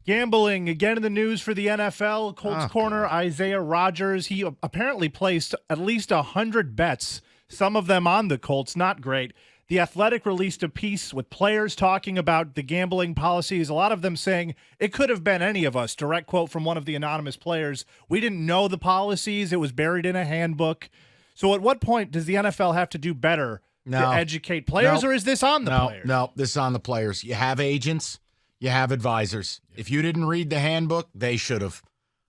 Gambling again in the news for the NFL. Colts corner God. Isaiah Rodgers. He apparently placed at least 100 bets, some of them on the Colts. Not great. The Athletic released a piece with players talking about the gambling policies, a lot of them saying it could have been any of us. Direct quote from one of the anonymous players. We didn't know the policies. It was buried in a handbook. So at what point does the NFL have to do better to educate players, or is this on the players? No, this is on the players. You have agents. You have advisors. If you didn't read the handbook, they should have.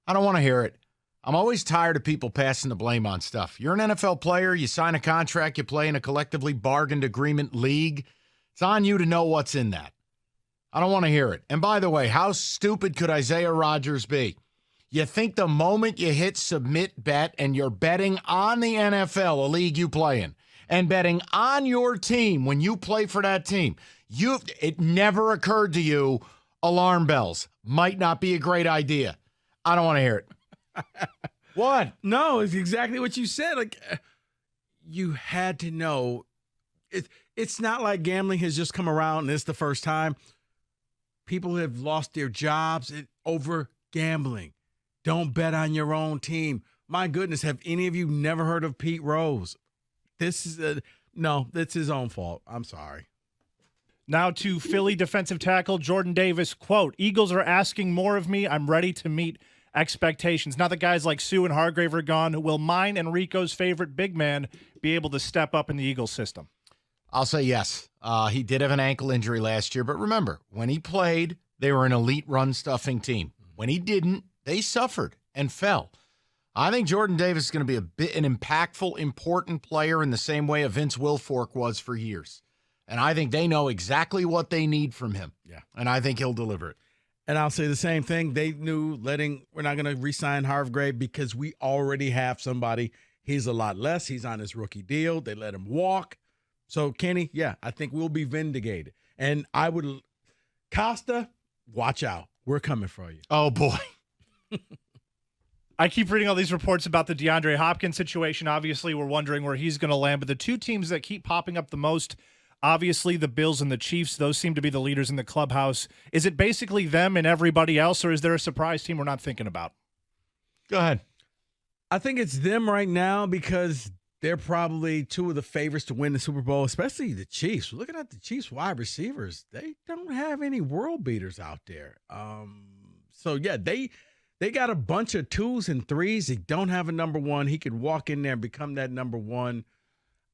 I don't want to hear it. I'm always tired of people passing the blame on stuff. You're an NFL player. You sign a contract. You play in a collectively bargained agreement league. It's on you to know what's in that. I don't want to hear it. And by the way, how stupid could Isaiah Rodgers be? You think the moment you hit submit bet and you're betting on the NFL, a league you play in, and betting on your team when you play for that team, it never occurred to you alarm bells might not be a great idea. I don't want to hear it. What? No, it's exactly what you said. Like, you had to know. It's not like gambling has just come around and it's the first time. People have lost their jobs over gambling. Don't bet on your own team. My goodness, have any of you never heard of Pete Rose? No, that's his own fault. I'm sorry. Now to Philly defensive tackle Jordan Davis, quote, Eagles are asking more of me. I'm ready to meet expectations. Now that guys like Sue and Hargrave are gone, will mine and Rico's favorite big man be able to step up in the Eagles system? I'll say yes. He did have an ankle injury last year, but remember, when he played, they were an elite run-stuffing team. When he didn't, they suffered and fell. I think Jordan Davis is going to be an impactful, important player in the same way a Vince Wilfork was for years. And I think they know exactly what they need from him. Yeah. And I think he'll deliver it. And I'll say the same thing. They knew we're not going to re-sign Hargrave because we already have somebody. He's a lot less. He's on his rookie deal. They let him walk. So, Kenny, yeah, I think we'll be vindicated. And Costa, watch out. We're coming for you. Oh, boy. I keep reading all these reports about the DeAndre Hopkins situation. Obviously, we're wondering where he's going to land. But the two teams that keep popping up the most, obviously the Bills and the Chiefs, those seem to be the leaders in the clubhouse. Is it basically them and everybody else, or is there a surprise team we're not thinking about? Go ahead. I think it's them right now because they're probably two of the favorites to win the Super Bowl, especially the Chiefs. Looking at the Chiefs wide receivers, they don't have any world beaters out there. So, yeah, they got a bunch of 2s and 3s. They don't have a number one. He could walk in there and become that number one.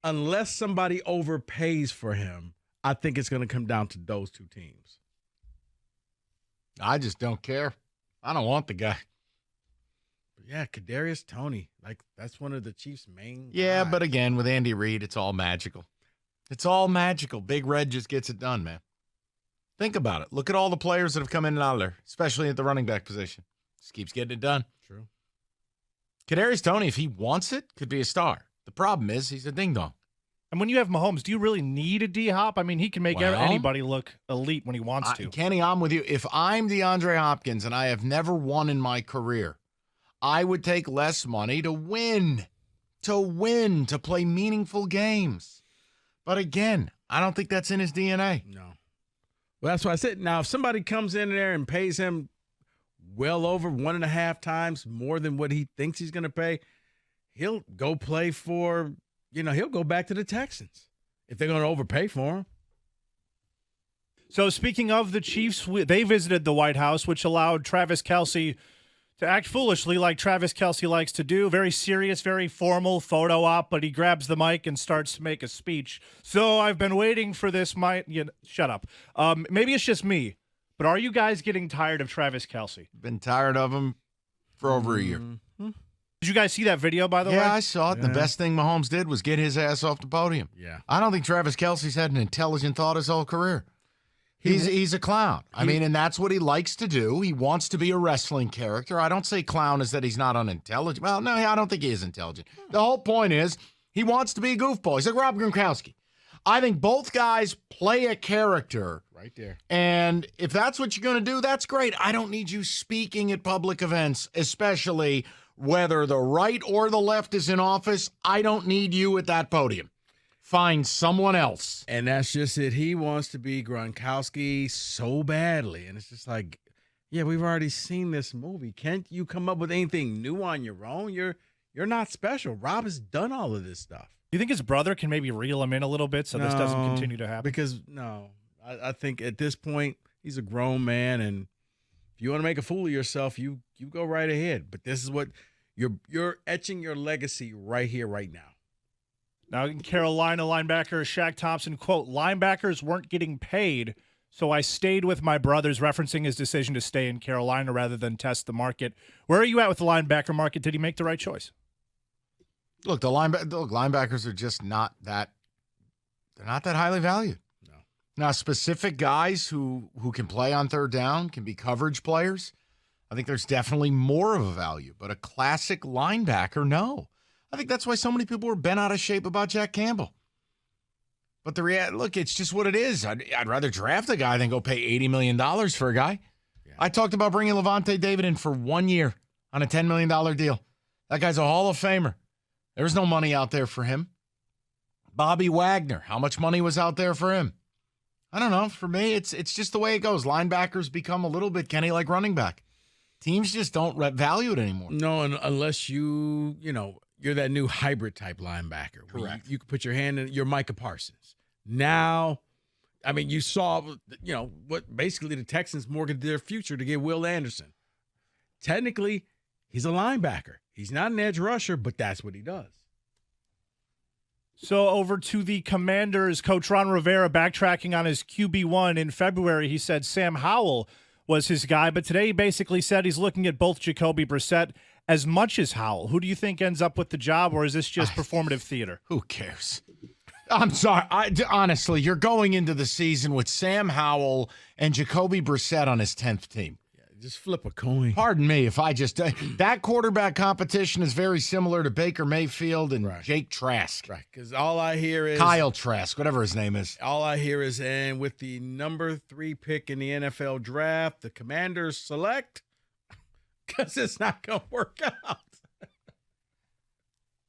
Unless somebody overpays for him, I think it's going to come down to those two teams. I just don't care. I don't want the guy. But yeah, Kadarius Toney, that's one of the Chiefs' main guys. But guys. again, with Andy Reid, it's all magical. It's all magical. Big Red just gets it done, man. Think about it. Look at all the players that have come in and out of there, especially at the running back position. Just keeps getting it done. True. Kadarius Toney, if he wants it, could be a star. The problem is he's a ding-dong. And when you have Mahomes, do you really need a D-Hop? I mean, he can make anybody look elite when he wants to. Kenny, I'm with you. If I'm DeAndre Hopkins and I have never won in my career, I would take less money to win, to play meaningful games. But again, I don't think that's in his DNA. No. Well, that's what I said. Now, if somebody comes in there and pays him well over 1.5 times more than what he thinks he's going to pay, he'll go play for, he'll go back to the Texans if they're going to overpay for him. So speaking of the Chiefs, they visited the White House, which allowed Travis Kelce to act foolishly like Travis Kelce likes to do. Very serious, very formal photo op, but he grabs the mic and starts to make a speech. So I've been waiting for this. Shut up. Maybe it's just me, but are you guys getting tired of Travis Kelce? Been tired of him for over a year. Mm-hmm. Did you guys see that video, by the way? Yeah, I saw it. Yeah. The best thing Mahomes did was get his ass off the podium. Yeah. I don't think Travis Kelce's had an intelligent thought his whole career. He's a clown. And that's what he likes to do. He wants to be a wrestling character. I don't say clown is that he's not unintelligent. Well, no, I don't think he is intelligent. The whole point is he wants to be a goofball. He's like Rob Gronkowski. I think both guys play a character. Right there. And if that's what you're going to do, that's great. I don't need you speaking at public events, especially whether the right or the left is in office. I don't need you at that podium. Find someone else. And that's just it. He wants to be Gronkowski so badly. And it's just like, Yeah, we've already seen this movie. Can't you come up with anything new on your own? You're not special. Rob has done all of this stuff. Do you think his brother can maybe reel him in a little bit so this doesn't continue to happen? Because I think at this point he's a grown man, and if you want to make a fool of yourself, you go right ahead. But this is what you're etching your legacy right here, right now. Now in Carolina, linebacker Shaq Thompson, quote, linebackers weren't getting paid, so I stayed with my brothers, referencing his decision to stay in Carolina rather than test the market. Where are you at with the linebacker market? Did he make the right choice? Look, linebackers are just not that – they're not that highly valued. No. Now, specific guys who can play on third down, can be coverage players, I think there's definitely more of a value. But a classic linebacker, no. I think that's why so many people were bent out of shape about Jack Campbell. But look, it's just what it is. I'd rather draft a guy than go pay $80 million for a guy. Yeah. I talked about bringing Levante David in for 1 year on a $10 million deal. That guy's a Hall of Famer. There's no money out there for him. Bobby Wagner, how much money was out there for him? I don't know. For me, it's just the way it goes. Linebackers become a little bit, Kenny, like running back. Teams just don't value it anymore. No, unless you're that new hybrid type linebacker. Correct. You can put your hand in, you're Micah Parsons. Now, I mean, you saw, what basically the Texans mortgaged their future to get Will Anderson. Technically, he's a linebacker. He's not an edge rusher, but that's what he does. So over to the Commanders, Coach Ron Rivera backtracking on his QB1. In February, he said Sam Howell was his guy, but today he basically said he's looking at both Jacoby Brissett as much as Howell. Who do you think ends up with the job, or is this just performative theater? Who cares? I'm sorry. Honestly, you're going into the season with Sam Howell and Jacoby Brissett on his 10th team. Just flip a coin. Pardon me if I just that quarterback competition is very similar to Baker Mayfield and Jake Trask. Right, because all I hear is Kyle Trask, whatever his name is. All I hear is, and with the number 3 pick in the NFL draft, the Commanders select, because it's not going to work out.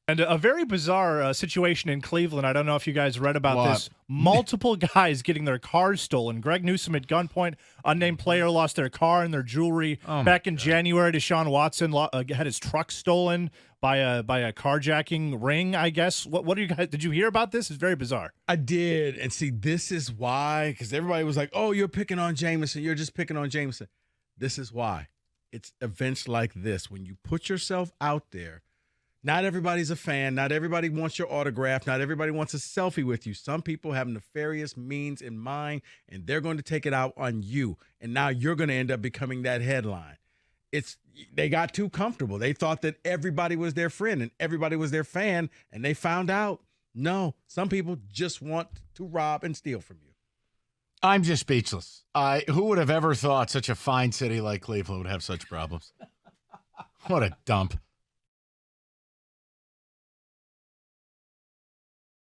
And a very bizarre situation in Cleveland. I don't know if you guys read about this. Multiple guys getting their cars stolen. Greg Newsome at gunpoint. Unnamed player lost their car and their jewelry. Back in January, Deshaun Watson had his truck stolen by a carjacking ring, I guess. What are you guys? Did you hear about this? It's very bizarre. I did. And see, this is why, because everybody was like, oh, you're picking on Jameson. You're just picking on Jameson. This is why. It's events like this. When you put yourself out there, not everybody's a fan. Not everybody wants your autograph. Not everybody wants a selfie with you. Some people have nefarious means in mind, and they're going to take it out on you. And now you're going to end up becoming that headline. They got too comfortable. They thought that everybody was their friend and everybody was their fan, and they found out, no, some people just want to rob and steal from you. I'm just speechless. Who would have ever thought such a fine city like Cleveland would have such problems? What a dump.